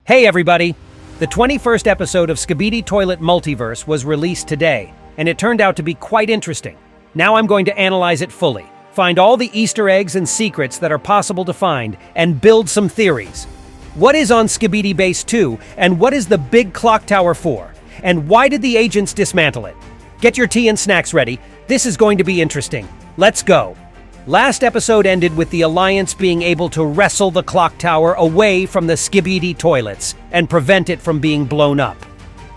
Hey everybody! The 21st episode of Skibidi Multiverse was released today, and it turned out to be quite interesting. Now I'm going to analyze it fully, find all the Easter eggs and secrets that are possible to find, and build some theories. What is on Skibidi Base 2, and what is the big clock tower for? And why did the agents dismantle it? Get your tea and snacks ready. This is going to be interesting. Let's go! Last episode ended with the Alliance being able to wrestle the clock tower away from the Skibidi toilets and prevent it from being blown up.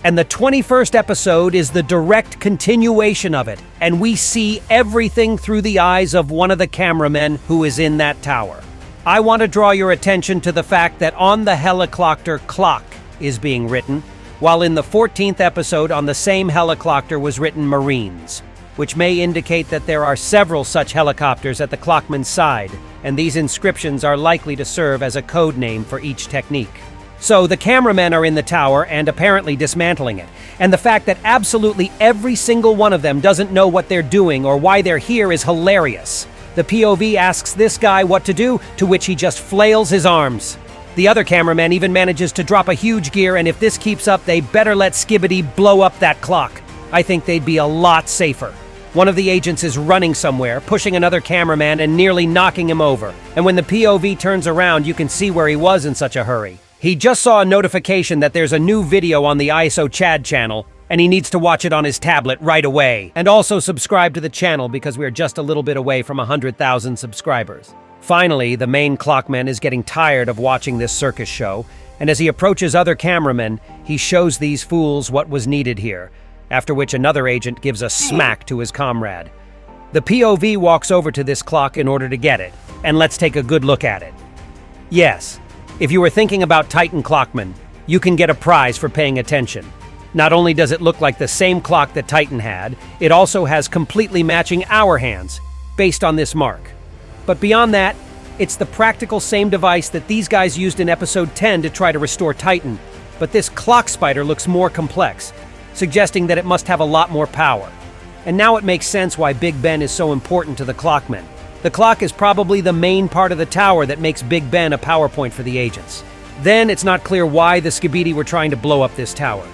And the 21st episode is the direct continuation of it, and we see everything through the eyes of one of the cameramen who is in that tower. I want to draw your attention to the fact that on the helicopter clock is being written, while in the 14th episode on the same helicopter was written Marines, which may indicate that there are several such helicopters at the clockman's side, and these inscriptions are likely to serve as a code name for each technique. So the cameramen are in the tower and apparently dismantling it, and the fact that absolutely every single one of them doesn't know what they're doing or why they're here is hilarious. The POV asks this guy what to do, to which he just flails his arms. The other cameraman even manages to drop a huge gear, and if this keeps up, they better let Skibidi blow up that clock. I think they'd be a lot safer. One of the agents is running somewhere, pushing another cameraman and nearly knocking him over. And when the POV turns around, you can see where he was in such a hurry. He just saw a notification that there's a new video on the ISO Chad channel, and he needs to watch it on his tablet right away. And also subscribe to the channel because we're just a little bit away from 100,000 subscribers. Finally, the main clockman is getting tired of watching this circus show, and as he approaches other cameramen, he shows these fools what was needed here. After which another agent gives a smack to his comrade. The POV walks over to this clock in order to get it, and let's take a good look at it. Yes, if you were thinking about Titan Clockman, you can get a prize for paying attention. Not only does it look like the same clock that Titan had, it also has completely matching hour hands, based on this mark. But beyond that, it's the practical same device that these guys used in episode 10 to try to restore Titan, but this clock spider looks more complex, suggesting that it must have a lot more power. And now it makes sense why Big Ben is so important to the clockmen. The clock is probably the main part of the tower that makes Big Ben a PowerPoint for the agents. Then it's not clear why the Skibidi were trying to blow up this tower.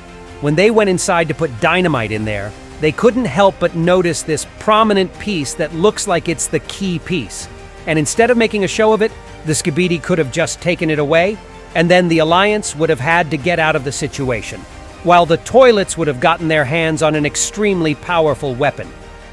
When they went inside to put dynamite in there, they couldn't help but notice this prominent piece that looks like it's the key piece. And instead of making a show of it, the Skibidi could have just taken it away, and then the Alliance would have had to get out of the situation, while the toilets would have gotten their hands on an extremely powerful weapon.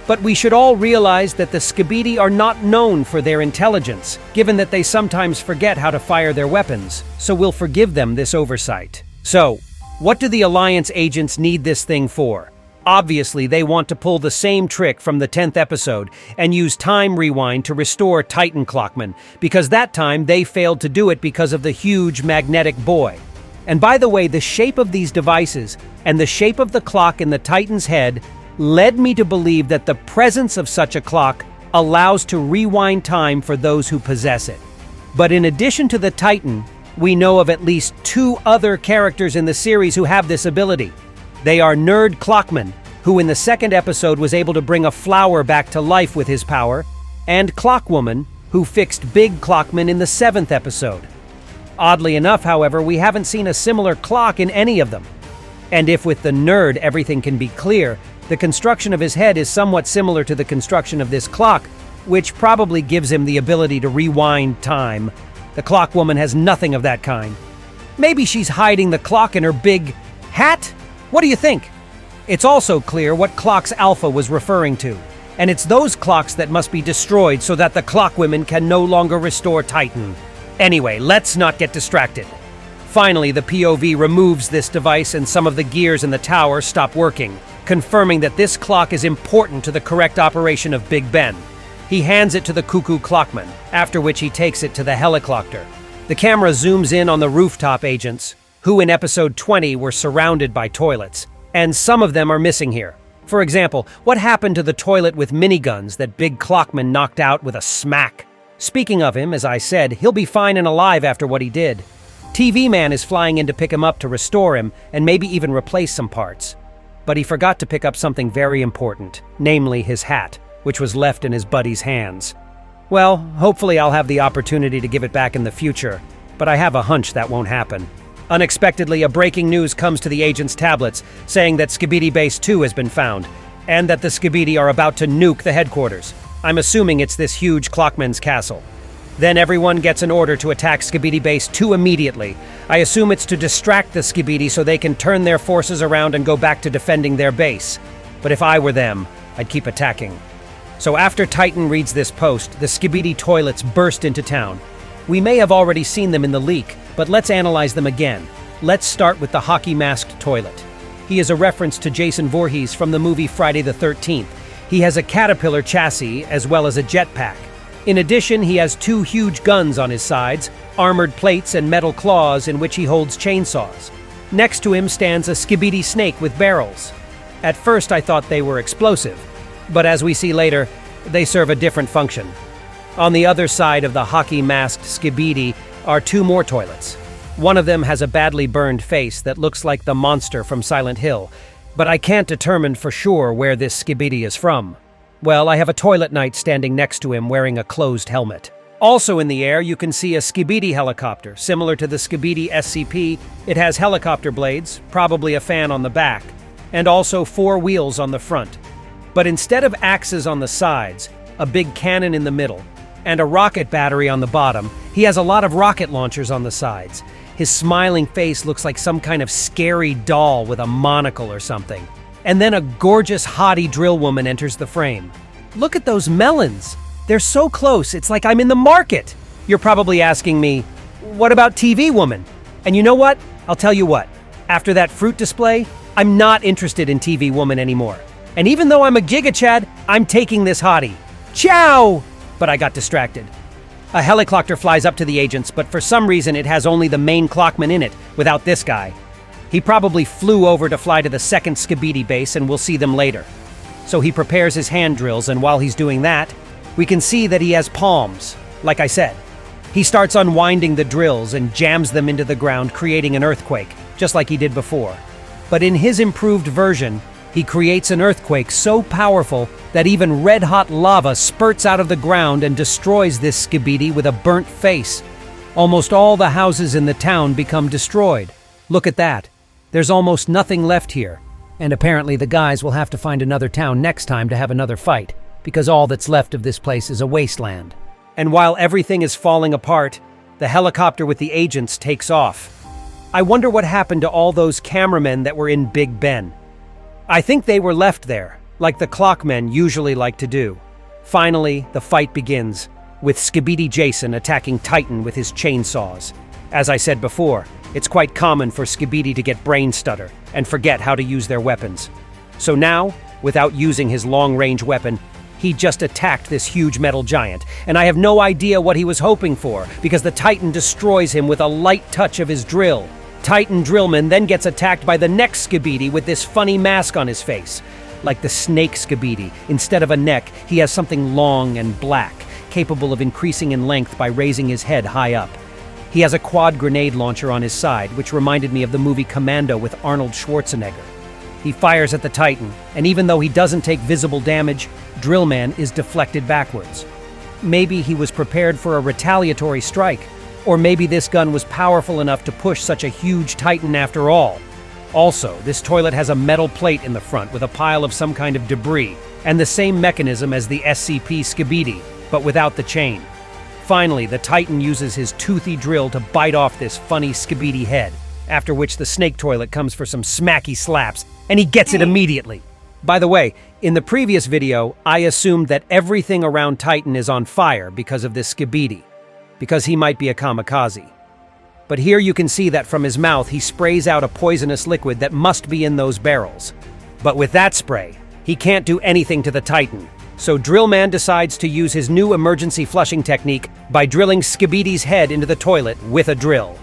But we should all realize that the Skibidi are not known for their intelligence, given that they sometimes forget how to fire their weapons, so we'll forgive them this oversight. So, what do the Alliance agents need this thing for? Obviously, they want to pull the same trick from the 10th episode and use time rewind to restore Titan Clockman, because that time they failed to do it because of the huge magnetic buoy. And by the way, the shape of these devices and the shape of the clock in the Titan's head led me to believe that the presence of such a clock allows to rewind time for those who possess it. But in addition to the Titan, we know of at least two other characters in the series who have this ability. They are Nerd Clockman, who in the second episode was able to bring a flower back to life with his power, and Clockwoman, who fixed Big Clockman in the 7th episode. Oddly enough, however, we haven't seen a similar clock in any of them. And if with the nerd everything can be clear, the construction of his head is somewhat similar to the construction of this clock, which probably gives him the ability to rewind time. The Clockwoman has nothing of that kind. Maybe she's hiding the clock in her big hat? What do you think? It's also clear what clock's alpha was referring to, and it's those clocks that must be destroyed so that the Clockwomen can no longer restore Titan. Anyway, let's not get distracted. Finally, the POV removes this device and some of the gears in the tower stop working, confirming that this clock is important to the correct operation of Big Ben. He hands it to the Cuckoo Clockman, after which he takes it to the helicopter. The camera zooms in on the rooftop agents, who in episode 20 were surrounded by toilets, and some of them are missing here. For example, what happened to the toilet with miniguns that Big Clockman knocked out with a smack? Speaking of him, as I said, he'll be fine and alive after what he did. TV Man is flying in to pick him up to restore him and maybe even replace some parts. But he forgot to pick up something very important, namely his hat, which was left in his buddy's hands. Well, hopefully I'll have the opportunity to give it back in the future, but I have a hunch that won't happen. Unexpectedly, a breaking news comes to the agent's tablets, saying that Skibidi Base 2 has been found, and that the Skibidi are about to nuke the headquarters. I'm assuming it's this huge clockman's castle. Then everyone gets an order to attack Skibidi Base 2 immediately. I assume it's to distract the Skibidi so they can turn their forces around and go back to defending their base. But if I were them, I'd keep attacking. So after Titan reads this post, the Skibidi toilets burst into town. We may have already seen them in the leak, but let's analyze them again. Let's start with the hockey-masked toilet. He is a reference to Jason Voorhees from the movie Friday the 13th. He has a caterpillar chassis as well as a jetpack. In addition, he has 2 huge guns on his sides, armored plates and metal claws in which he holds chainsaws. Next to him stands a Skibidi snake with barrels. At first I thought they were explosive, but as we see later, they serve a different function. On the other side of the hockey-masked Skibidi are 2 more toilets. One of them has a badly burned face that looks like the monster from Silent Hill, but I can't determine for sure where this Skibidi is from. Well, I have a toilet knight standing next to him wearing a closed helmet. Also in the air, you can see a Skibidi helicopter, similar to the Skibidi SCP. It has helicopter blades, probably a fan on the back, and also 4 wheels on the front. But instead of axes on the sides, a big cannon in the middle, and a rocket battery on the bottom, he has a lot of rocket launchers on the sides. His smiling face looks like some kind of scary doll with a monocle or something. And then a gorgeous hottie drill woman enters the frame. Look at those melons! They're so close, it's like I'm in the market! You're probably asking me, what about TV woman? And you know what? I'll tell you what. After that fruit display, I'm not interested in TV woman anymore. And even though I'm a Giga Chad, I'm taking this hottie. Ciao! But I got distracted. A helicopter flies up to the agents, but for some reason it has only the main clockman in it, without this guy. He probably flew over to fly to the second Skibidi base, and we'll see them later. So he prepares his hand drills, and while he's doing that, we can see that he has palms, like I said. He starts unwinding the drills and jams them into the ground, creating an earthquake, just like he did before. But in his improved version, he creates an earthquake so powerful that even red-hot lava spurts out of the ground and destroys this Skibidi with a burnt face. Almost all the houses in the town become destroyed. Look at that. There's almost nothing left here. And apparently the guys will have to find another town next time to have another fight, because all that's left of this place is a wasteland. And while everything is falling apart, the helicopter with the agents takes off. I wonder what happened to all those cameramen that were in Big Ben. I think they were left there, like the clockmen usually like to do. Finally, the fight begins, with Skibidi Jason attacking Titan with his chainsaws. As I said before, it's quite common for Skibidi to get brain stutter and forget how to use their weapons. So now, without using his long-range weapon, he just attacked this huge metal giant, and I have no idea what he was hoping for, because the Titan destroys him with a light touch of his drill. Titan Drillman then gets attacked by the next Skibidi with this funny mask on his face. Like the snake Skibidi, instead of a neck, he has something long and black, capable of increasing in length by raising his head high up. He has a quad grenade launcher on his side, which reminded me of the movie Commando with Arnold Schwarzenegger. He fires at the Titan, and even though he doesn't take visible damage, Drillman is deflected backwards. Maybe he was prepared for a retaliatory strike, or maybe this gun was powerful enough to push such a huge Titan after all. Also, this toilet has a metal plate in the front with a pile of some kind of debris, and the same mechanism as the SCP Skibidi, but without the chain. Finally, the Titan uses his toothy drill to bite off this funny Skibidi head, after which the snake toilet comes for some smacky slaps, and he gets it immediately. By the way, in the previous video, I assumed that everything around Titan is on fire because of this Skibidi, because he might be a kamikaze. But here you can see that from his mouth he sprays out a poisonous liquid that must be in those barrels. But with that spray, he can't do anything to the Titan. So Drillman decides to use his new emergency flushing technique by drilling Skibidi's head into the toilet with a drill.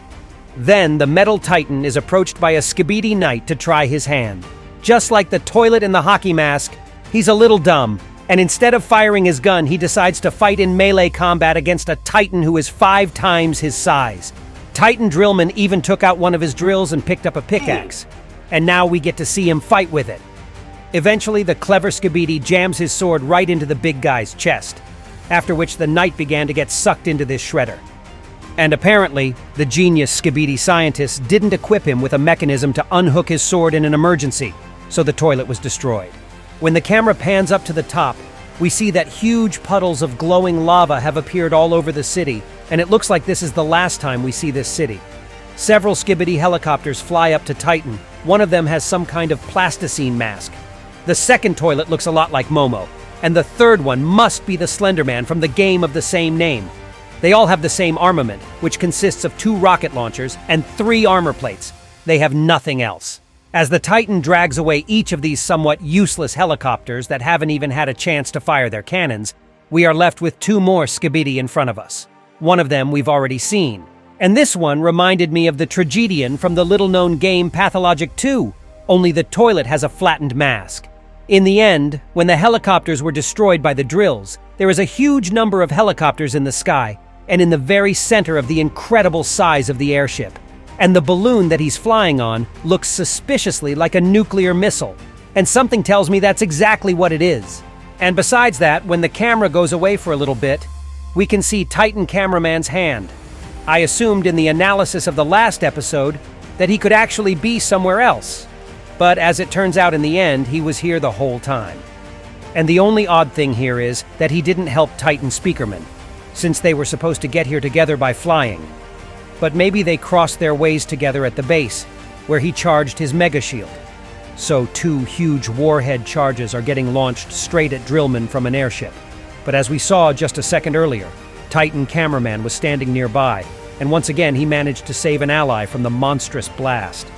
Then the metal Titan is approached by a Skibidi knight to try his hand. Just like the toilet in the hockey mask, he's a little dumb, and instead of firing his gun, he decides to fight in melee combat against a Titan who is 5 times his size. Titan Drillman even took out one of his drills and picked up a pickaxe. And now we get to see him fight with it. Eventually, the clever Skibidi jams his sword right into the big guy's chest, after which the knight began to get sucked into this shredder. And apparently, the genius Skibidi scientists didn't equip him with a mechanism to unhook his sword in an emergency, so the toilet was destroyed. When the camera pans up to the top, we see that huge puddles of glowing lava have appeared all over the city, and it looks like this is the last time we see this city. Several Skibidi helicopters fly up to Titan. One of them has some kind of plasticine mask. The second toilet looks a lot like Momo, and the third one must be the Slender Man from the game of the same name. They all have the same armament, which consists of 2 rocket launchers and 3 armor plates. They have nothing else. As the Titan drags away each of these somewhat useless helicopters that haven't even had a chance to fire their cannons, we are left with 2 more Skibidi in front of us. One of them we've already seen. And this one reminded me of the tragedian from the little-known game Pathologic 2, only the toilet has a flattened mask. In the end, when the helicopters were destroyed by the drills, there is a huge number of helicopters in the sky, and in the very center of the incredible size of the airship. And the balloon that he's flying on looks suspiciously like a nuclear missile, and something tells me that's exactly what it is. And besides that, when the camera goes away for a little bit, we can see Titan Cameraman's hand. I assumed in the analysis of the last episode that he could actually be somewhere else, but as it turns out in the end, he was here the whole time. And the only odd thing here is that he didn't help Titan Speakerman, since they were supposed to get here together by flying. But maybe they crossed their ways together at the base, where he charged his mega shield. So 2 huge warhead charges are getting launched straight at Drillman from an airship. But as we saw just a second earlier, Titan Cameraman was standing nearby, and once again he managed to save an ally from the monstrous blast.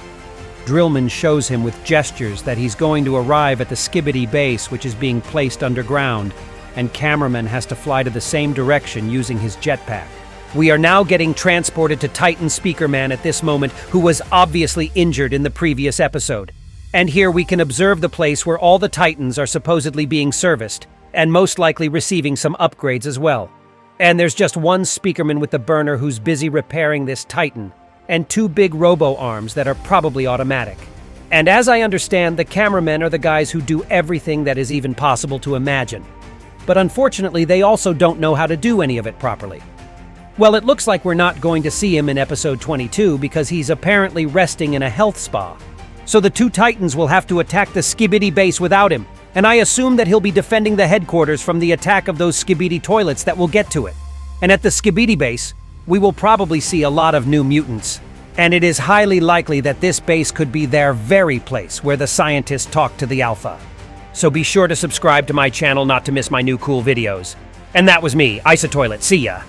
Drillman shows him with gestures that he's going to arrive at the Skibidi base, which is being placed underground, and Cameraman has to fly to the same direction using his jetpack. We are now getting transported to Titan Speakerman at this moment, who was obviously injured in the previous episode. And here we can observe the place where all the Titans are supposedly being serviced, and most likely receiving some upgrades as well. And there's just one Speakerman with the burner who's busy repairing this Titan, and 2 big robo-arms that are probably automatic. And as I understand, the cameramen are the guys who do everything that is even possible to imagine. But unfortunately, they also don't know how to do any of it properly. Well, it looks like we're not going to see him in episode 22 because he's apparently resting in a health spa. So the 2 Titans will have to attack the Skibidi base without him, and I assume that he'll be defending the headquarters from the attack of those Skibidi toilets that will get to it. And at the Skibidi base, we will probably see a lot of new mutants. And it is highly likely that this base could be their very place where the scientists talk to the Alpha. So be sure to subscribe to my channel not to miss my new cool videos. And that was me, Isotoilet. See ya!